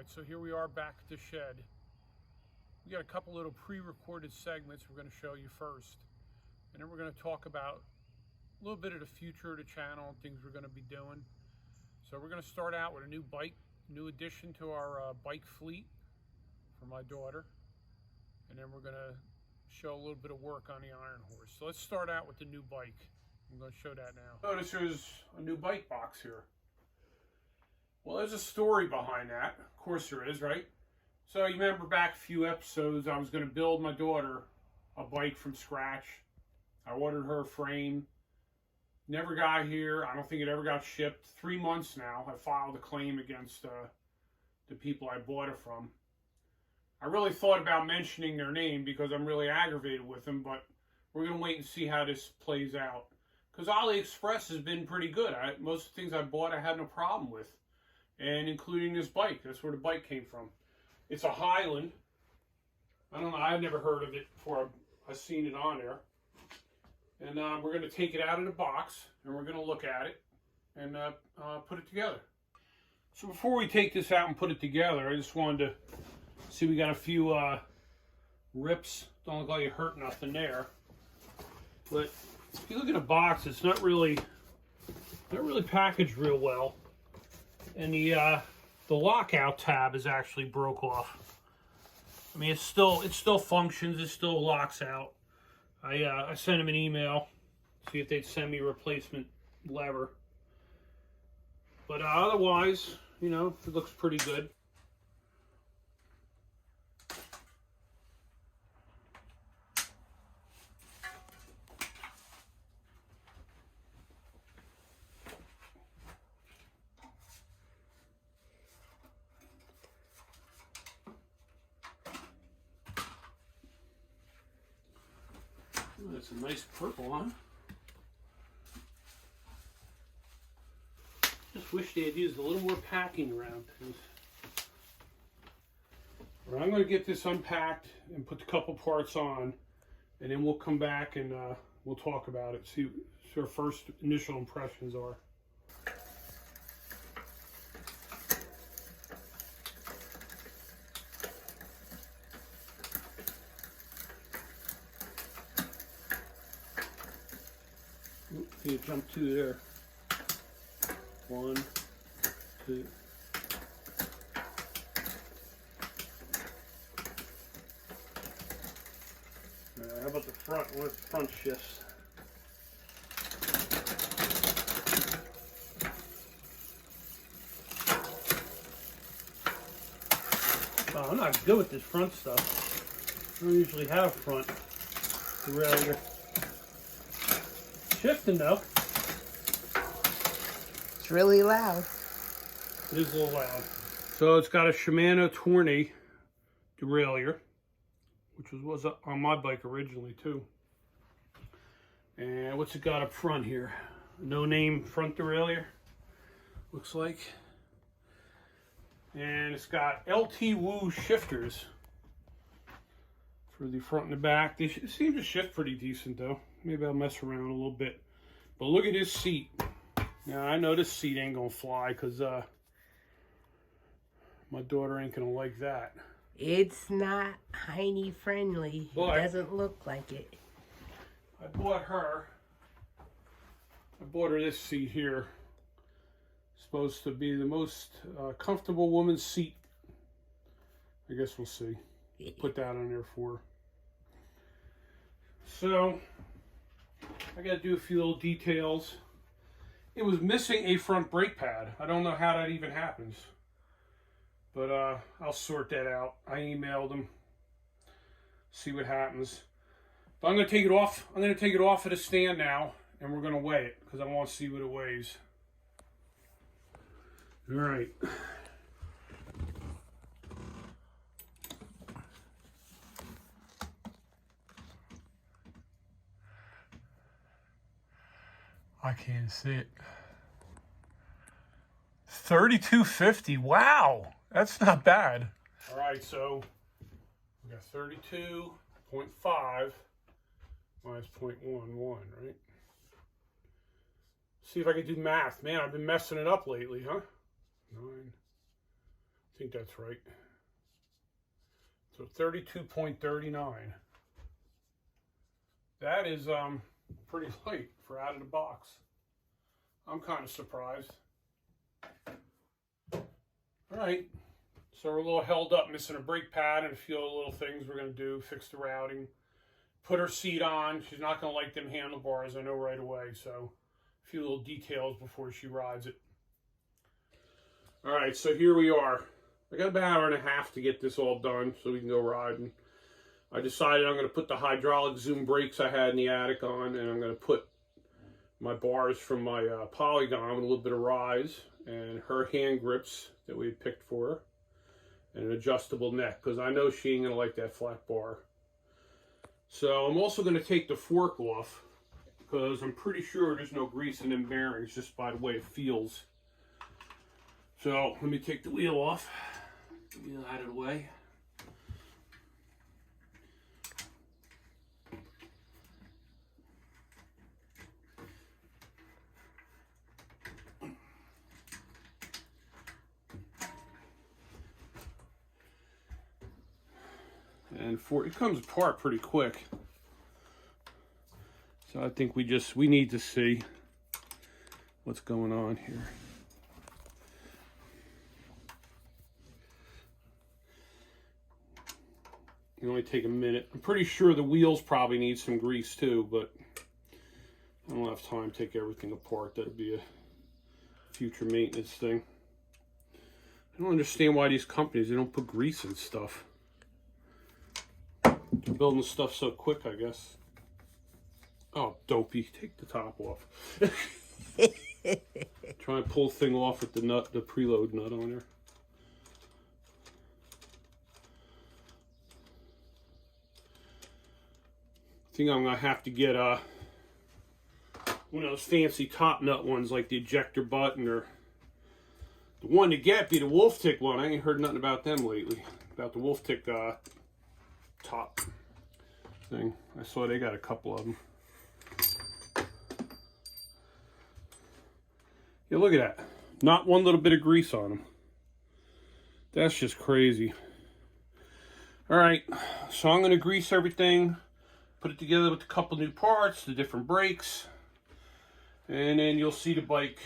So here we are back at the shed. We got a couple little pre-recorded segments we're going to show you first, and then we're going to talk about a little bit of the future of the channel and things we're going to be doing. So we're going to start out with a new bike, new addition to our bike fleet for my daughter, and then we're going to show a little bit of work on the Ironhorse. So let's start out with the new bike. I'm going to show that now. Notice there's a new bike box here. Well, there's a story behind that. Of course there is, right? So you remember back a few episodes, I was going to build my daughter a bike from scratch. I ordered her a frame. Never got here. I don't think it ever got shipped. 3 months now. I filed a claim against the people I bought it from. I really thought about mentioning their name because I'm really aggravated with them, but we're going to wait and see how this plays out. Because AliExpress has been pretty good. Most of the things I bought I had no problem with. And including this bike. That's where the bike came from. It's a Hiland. I don't know. I've never heard of it before I've seen it on there. And we're going to take it out of the box and we're going to look at it and put it together. So before we take this out and put it together, I just wanted to see we got a few rips. Don't look like it hurt nothing there. But if you look at the box, it's not really packaged real well. And the lockout tab is actually broke off. I mean, it still functions. It still locks out. I sent them an email, see if they'd send me a replacement lever. But otherwise, you know, it looks pretty good. That's a nice purple, huh? Just wish they had used a little more packing around things. Well, I'm going to get this unpacked and put a couple parts on, and then we'll come back and we'll talk about it, see what our first initial impressions are. You jump 2 there. 1, 2. How about the front? What if the front shifts? Oh, I'm not good with this front stuff. I don't usually have front derailleur. Shifting though. It's really loud. It is a little loud. So it's got a Shimano Tourney derailleur, which was on my bike originally too. And what's it got up front here? No name front derailleur, looks like. And it's got LT Woo shifters for the front and the back. They seem to shift pretty decent though. Maybe I'll mess around a little bit. But look at this seat. Now, I know this seat ain't going to fly because my daughter ain't going to like that. It's not hiney friendly. It doesn't look like it. I bought her this seat here. It's supposed to be the most comfortable woman's seat. I guess we'll see. Put that on there for her. So I got to do a few little details. It was missing a front brake pad. I don't know how that even happens. But I'll sort that out. I emailed them. See what happens. But I'm going to take it off. I'm going to take it off of the stand now. And we're going to weigh it. Because I want to see what it weighs. Alright. I can't see it. 3250. Wow, that's not bad. All right, so we got 32.5 minus 0.11, right? See if I can do math. Man, I've been messing it up lately, huh? 9, think that's right. So 32.39. That is pretty light for out of the box. I'm kind of surprised. All right, so we're a little held up, missing a brake pad and a few other little things we're going to do. Fix the routing, put her seat on. She's not going to like them handlebars, I know right away, so a few little details before she rides it. All right, so here we are. I got about an hour and a half to get this all done so we can go riding. I decided I'm going to put the hydraulic zoom brakes I had in the attic on, and I'm going to put my bars from my Polygon with a little bit of rise, and her hand grips that we had picked for her, and an adjustable neck, because I know she ain't going to like that flat bar. So I'm also going to take the fork off, because I'm pretty sure there's no grease in them bearings just by the way it feels. So let me take the wheel off. Get the wheel out of the way. And it comes apart pretty quick. So I think we need to see what's going on here. It only take a minute. I'm pretty sure the wheels probably need some grease too, but I don't have time to take everything apart. That'll be a future maintenance thing. I don't understand why these companies, they don't put grease in stuff. They're building stuff so quick, I guess. Oh, dopey. Take the top off. Try and pull the thing off with the nut, the preload nut on there. I think I'm going to have to get one of those fancy top nut ones like the ejector button, or the one to get be the Wolftick one. I ain't heard nothing about them lately. About the Wolftick top thing. I saw they got a couple of them. Yeah, look at that. Not one little bit of grease on them. That's just crazy. All right, so I'm going to grease everything, put it together with a couple new parts, the different brakes, and then you'll see the bike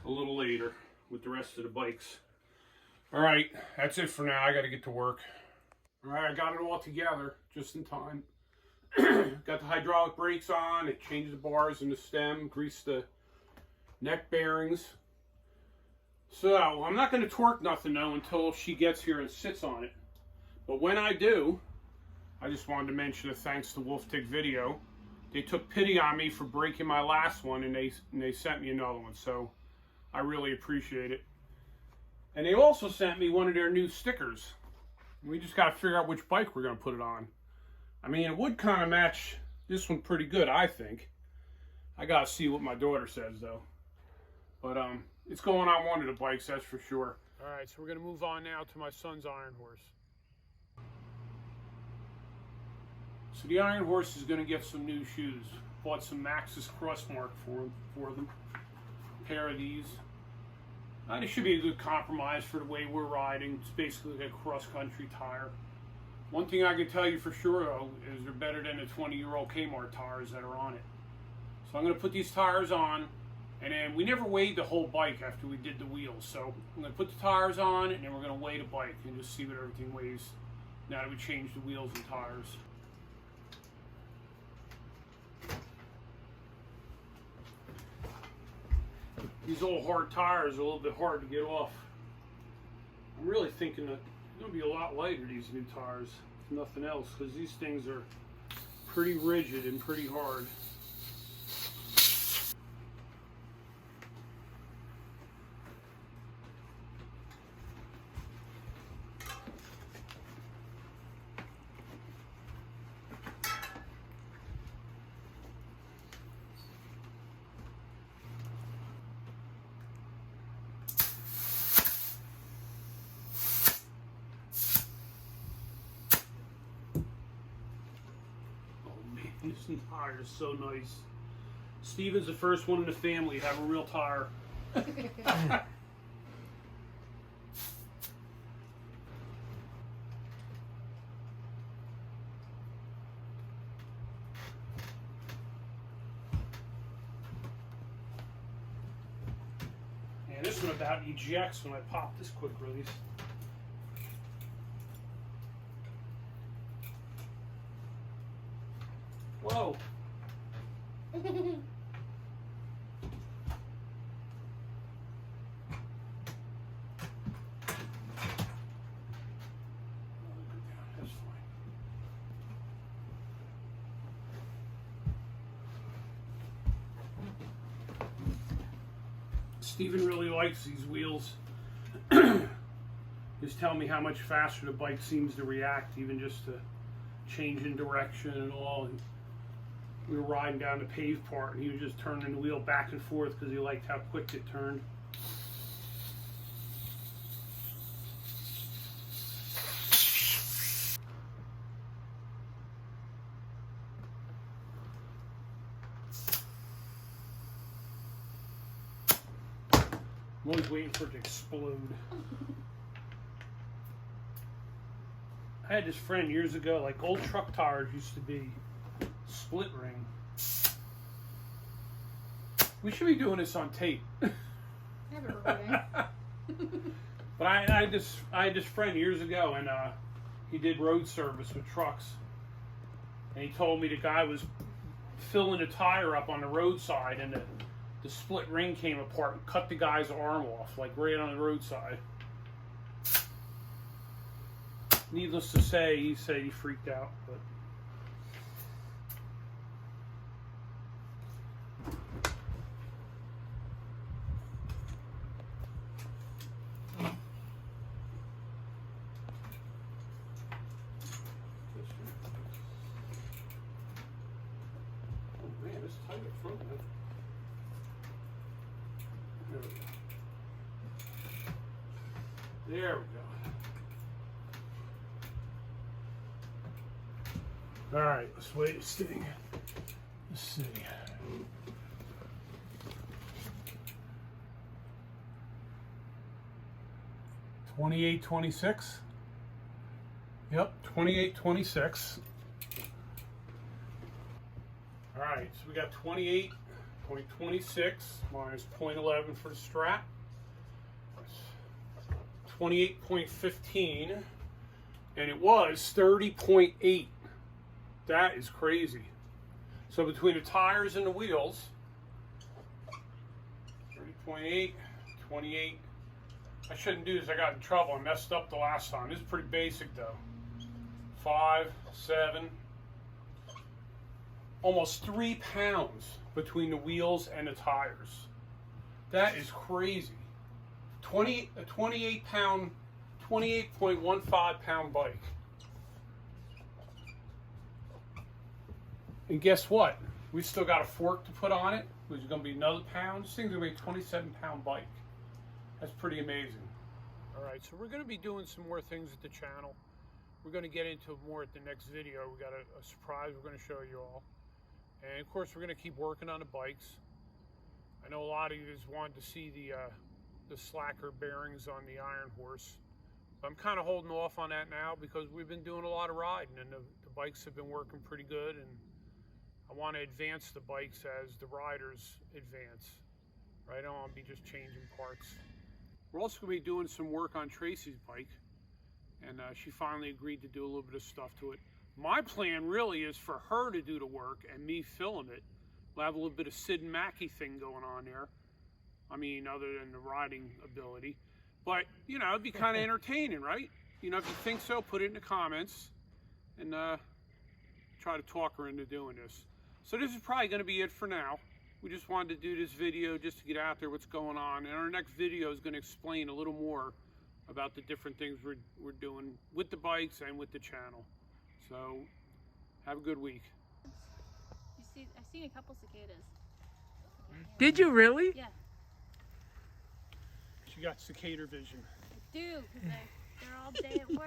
a little later with the rest of the bikes. All right, that's it for now. I got to get to work. All right, I got it all together just in time. Got the hydraulic brakes on, it changed the bars in the stem, greased the neck bearings. So I'm not going to torque nothing though until she gets here and sits on it. But when I do, I just wanted to mention a thanks to Wolftick Video. They took pity on me for breaking my last one, and they sent me another one. So I really appreciate it. And they also sent me one of their new stickers. We just got to figure out which bike we're going to put it on. I mean, it would kind of match this one pretty good, I think. I got to see what my daughter says, though. But it's going on one of the bikes, that's for sure. All right, so we're going to move on now to my son's Ironhorse. So the Ironhorse is going to get some new shoes. Bought some Maxxis Crossmark for them. A pair of these. It should be a good compromise for the way we're riding. It's basically like a cross-country tire. One thing I can tell you for sure, though, is they're better than the 20-year-old Kmart tires that are on it. So I'm going to put these tires on, and then we never weighed the whole bike after we did the wheels. So I'm going to put the tires on, and then we're going to weigh the bike and just see what everything weighs now that we changed the wheels and tires. These old hard tires are a little bit hard to get off. I'm really thinking that they're going to be a lot lighter, these new tires, if nothing else, because these things are pretty rigid and pretty hard. This tire is so nice. Steven's the first one in the family to have a real tire. And this one about ejects when I pop this quick release. Whoa. That's fine. Steven really likes these wheels. Just tell me how much faster the bike seems to react, even just to change in direction and all. And we were riding down the paved part, and he was just turning the wheel back and forth because he liked how quick it turned. I'm always waiting for it to explode. I had this friend years ago, like old truck tires used to be split ring. We should be doing this on tape. But I had this friend years ago, and he did road service with trucks. And he told me the guy was filling a tire up on the roadside, and the split ring came apart and cut the guy's arm off, like right on the roadside. Needless to say, he said he freaked out, but oh man, it's tight up front, man. There we go. There we go. All right, let's wait this thing. Let's see. $28.26. Yep, $28.26. All right, so we got 28.26 minus 0.11 for the strap. 28.15, and it was 30.8. That is crazy. So between the tires and the wheels, 30.8, 28. I shouldn't do this. I got in trouble. I messed up the last time. This is pretty basic though. 5, 7, almost 3 pounds between the wheels and the tires. That is crazy. A 28.15 pound bike. And guess what? We still got a fork to put on it, which is going to be another pound. This thing's going to be a 27-pound bike. That's pretty amazing. All right, so we're going to be doing some more things at the channel. We're going to get into more at the next video. We got a surprise we're going to show you all. And of course, we're going to keep working on the bikes. I know a lot of you just wanted to see the slacker bearings on the Ironhorse. I'm kind of holding off on that now because we've been doing a lot of riding, and the bikes have been working pretty good, and I want to advance the bikes as the riders advance. Right? I don't want to be just changing parts. We're also going to be doing some work on Tracy's bike, and she finally agreed to do a little bit of stuff to it. My plan really is for her to do the work and me film it. We'll have a little bit of Sid and Mackie thing going on there. I mean, other than the riding ability. But, you know, it'd be kind of entertaining, right? You know, if you think so, put it in the comments and try to talk her into doing this. So this is probably going to be it for now. We just wanted to do this video just to get out there what's going on. And our next video is going to explain a little more about the different things we're doing with the bikes and with the channel. So, have a good week. I've seen a couple cicadas. Did you really? Yeah. She got cicada vision. I do, because they're all day at work.